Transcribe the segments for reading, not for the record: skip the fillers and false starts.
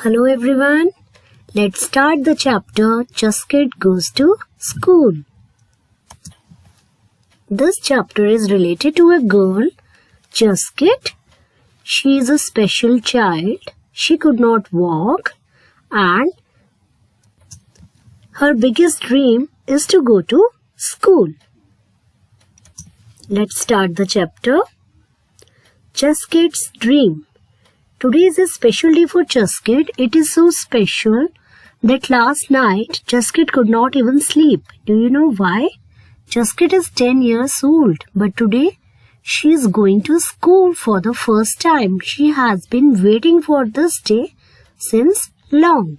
Hello everyone. Let's start the chapter Chuskit goes to school. This chapter is related to a girl, Chuskit. She is a special child. She could not walk and her biggest dream is to go to school. Let's start the chapter. Chuskit's dream. Today is a special day for Chuskit. It is so special that last night Chuskit could not even sleep. Do you know why? Chuskit is 10 years old, but today she is going to school for the first time. She has been waiting for this day since long.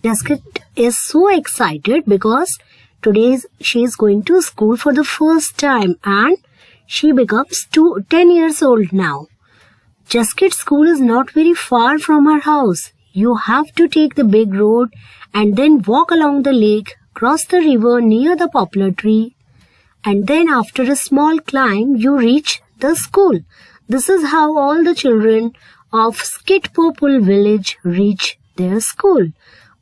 Chuskit is so excited because today she is going to school for the first time and she becomes 10 years old now. Chuskit's school is not very far from her house. You have to take the big road and then walk along the lake, cross the river near the poplar tree, and then after a small climb, you reach the school. This is how all the children of Skit village reach their school.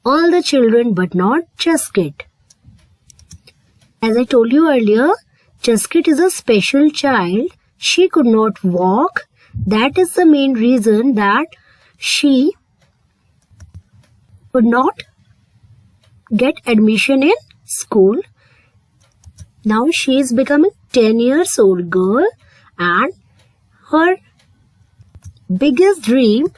All the children but not Chuskit. As I told you earlier, Chuskit is a special child. She could not walk. That is the main reason that she could not get admission in school. Now she is becoming 10 years old girl and her biggest dream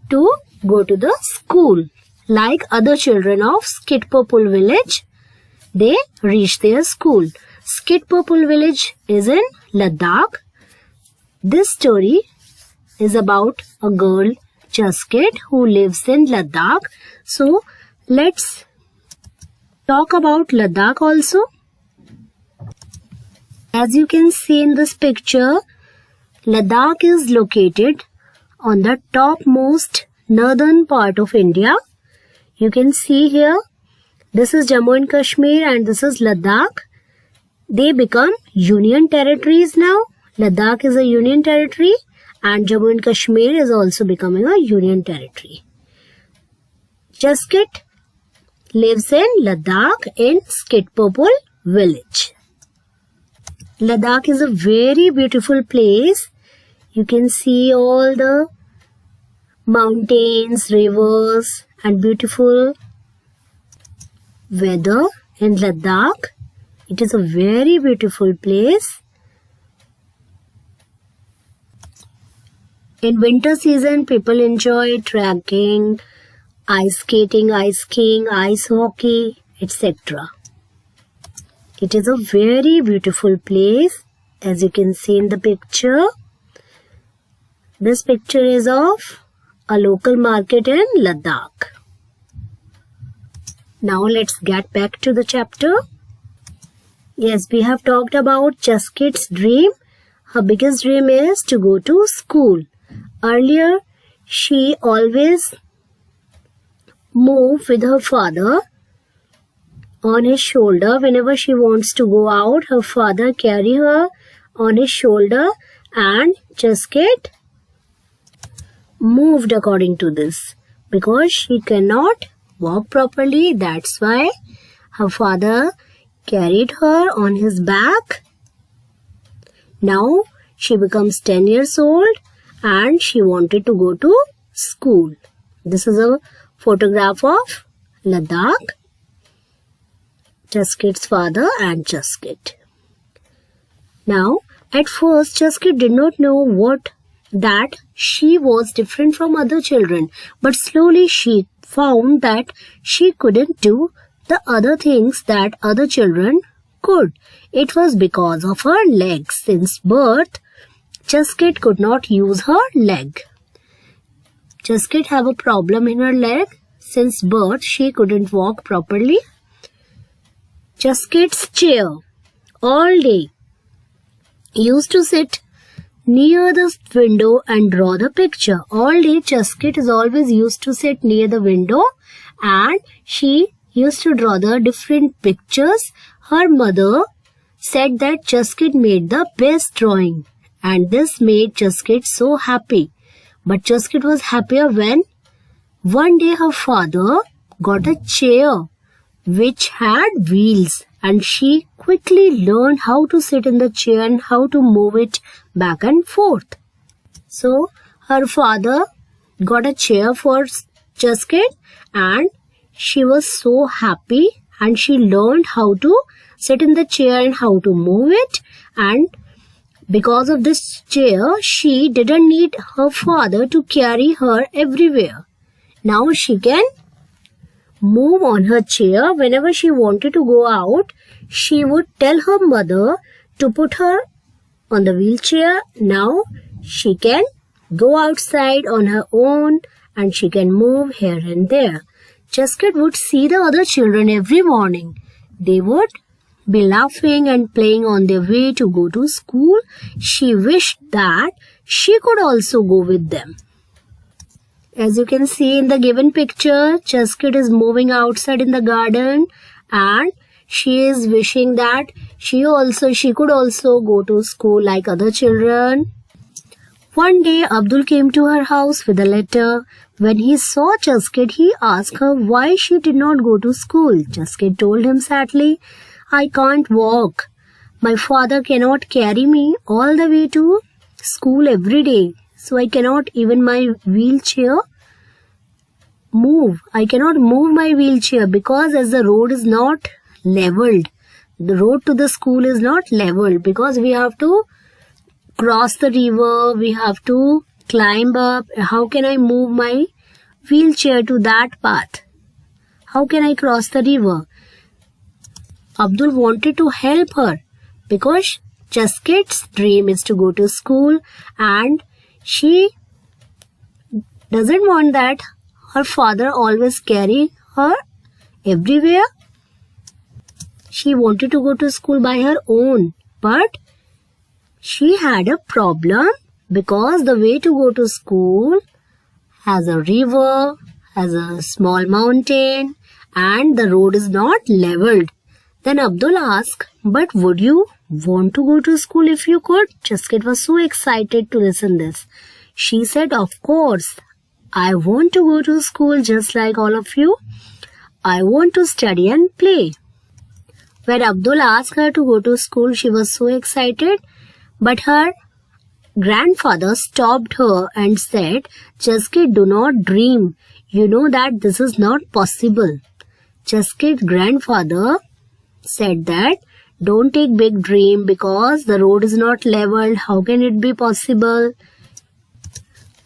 to go to the school. Like other children of Skit village, they reach their school. Skit village is in Ladakh. This story is about a girl, Chuskit, who lives in Ladakh. So, let's talk about Ladakh also. As you can see in this picture, Ladakh is located on the topmost northern part of India. You can see here, this is Jammu and Kashmir and this is Ladakh. They become union territories now. Ladakh is a union territory. And Jammu and Kashmir is also becoming a union territory. Chuskit lives in Ladakh in Skit village. Ladakh is a very beautiful place. You can see all the mountains, rivers and beautiful weather in Ladakh. It is a very beautiful place. In winter season, people enjoy trekking, ice skating, ice skiing, ice hockey, etc. It is a very beautiful place, as you can see in the picture. This picture is of a local market in Ladakh. Now let's get back to the chapter. Yes, we have talked about Chuskit's dream. Her biggest dream is to go to school. Earlier, she always moved with her father on his shoulder. Whenever she wants to go out, her father carry her on his shoulder and Chuskit moved according to this. Because she cannot walk properly, that's why her father carried her on his back. Now, she becomes 10 years old. And she wanted to go to school. This is a photograph of Ladakh, Chuskit's father and Chuskit. Now, at first, Chuskit did not know that she was different from other children. But slowly she found that she couldn't do the other things that other children could. It was because of her legs. Since birth, Chuskit could not use her leg. Chuskit have a problem in her leg. Since birth, she couldn't walk properly. Chuskit's chair all day used to sit near the window and draw the picture. All day, Chuskit is always used to sit near the window and she used to draw the different pictures. Her mother said that Chuskit made the best drawing. And this made Chuskit so happy. But Chuskit was happier when One day her father got a chair which had wheels, and she quickly learned how to sit in the chair and how to move it back and forth. So her father got a chair for Chuskit, and she was so happy, and she learned how to sit in the chair and how to move it. And because of this chair, she didn't need her father to carry her everywhere. Now she can move on her chair. Whenever she wanted to go out, she would tell her mother to put her on the wheelchair. Now she can go outside on her own, and she can move here and there. Chuskit would see the other children every morning. They would be laughing and playing on their way to go to school. She wished that she could also go with them. As you can see in the given picture, Chuskit is moving outside in the garden, and she is wishing that she could also go to school like other children. One day, Abdul came to her house with a letter. When he saw Chuskit, he asked her why she did not go to school. Chuskit told him sadly, "I can't walk. My father cannot carry me all the way to school every day. So I cannot even my wheelchair move. I cannot move my wheelchair because as the road is not leveled, the road to the school is not leveled, because we have to cross the river, we have to climb up. How can I move my wheelchair to that path? How can I cross the river?" Abdul wanted to help her because Chuskit's dream is to go to school, and she doesn't want that her father always carry her everywhere. She wanted to go to school by her own, but she had a problem because the way to go to school has a river, has a small mountain, and the road is not leveled. Then Abdul asked, "But would you want to go to school if you could?" Chuskit was so excited to listen this. She said, "Of course, I want to go to school just like all of you. I want to study and play." When Abdul asked her to go to school, she was so excited, but her grandfather stopped her and said, "Chuskit, do not dream. You know that this is not possible." Chuskit's grandfather said that don't take big dream because the road is not leveled. How can it be possible?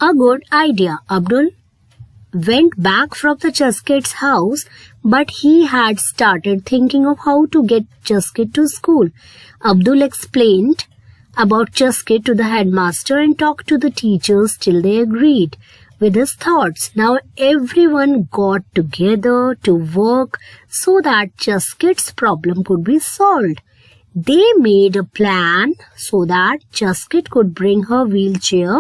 A good idea. Abdul went back from the Chuskit's house, but he had started thinking of how to get Chuskit to school. Abdul explained about Chuskit to the headmaster and talked to the teachers till they agreed with his thoughts. Now everyone got together to work so that Chuskit's problem could be solved. They made a plan so that Chuskit could bring her wheelchair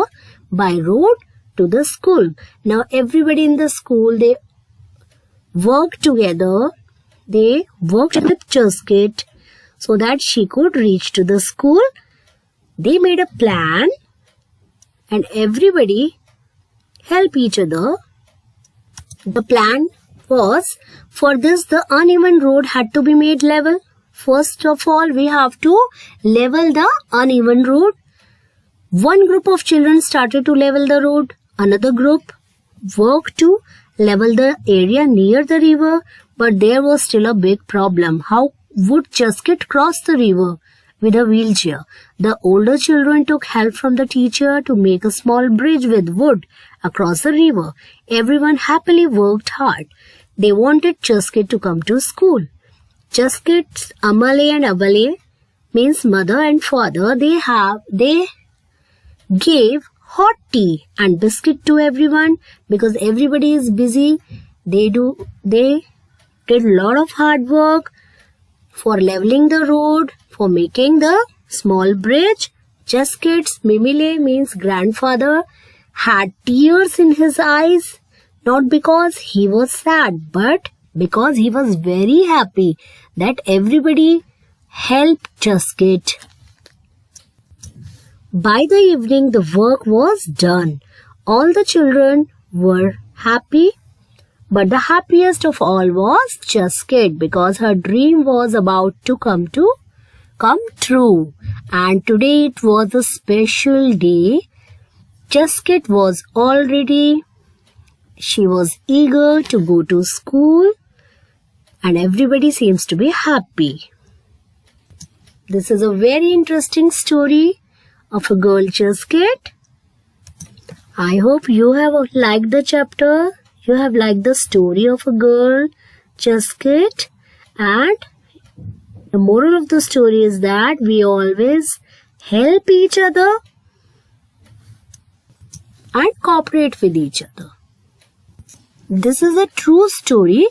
by road to the school. Now everybody in the school, they worked together. They worked with Chuskit so that she could reach to the school. They made a plan and everybody help each other. The plan was, for this the uneven road had to be made level. First of all, we have to level the uneven road. One group of children started to level the road. Another group worked to level the area near the river, but there was still a big problem. How would Chuskit cross the river with a wheelchair? The older children took help from the teacher to make a small bridge with wood across the river. Everyone happily worked hard. They wanted Chuskit to come to school. Chuskit's Amale and Abale means mother and father. They gave hot tea and biscuit to everyone because everybody is busy. They did a lot of hard work for leveling the road, for making the small bridge. Chuskit's Mimile means grandfather had tears in his eyes, not because he was sad, but because he was very happy that everybody helped Chuskit. By the evening, the work was done. All the children were happy But the happiest of all was Chuskit, because her dream was about to come true. And today it was a special day. Chuskit was all ready. She was eager to go to school, and everybody seems to be happy. This is a very interesting story of a girl Chuskit. I hope you have liked the chapter. You have liked the story of a girl Chuskit, and the moral of the story is that we always help each other and cooperate with each other. This is a true story.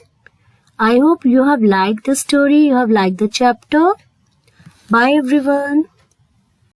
I hope you have liked the story, you have liked the chapter. Bye everyone.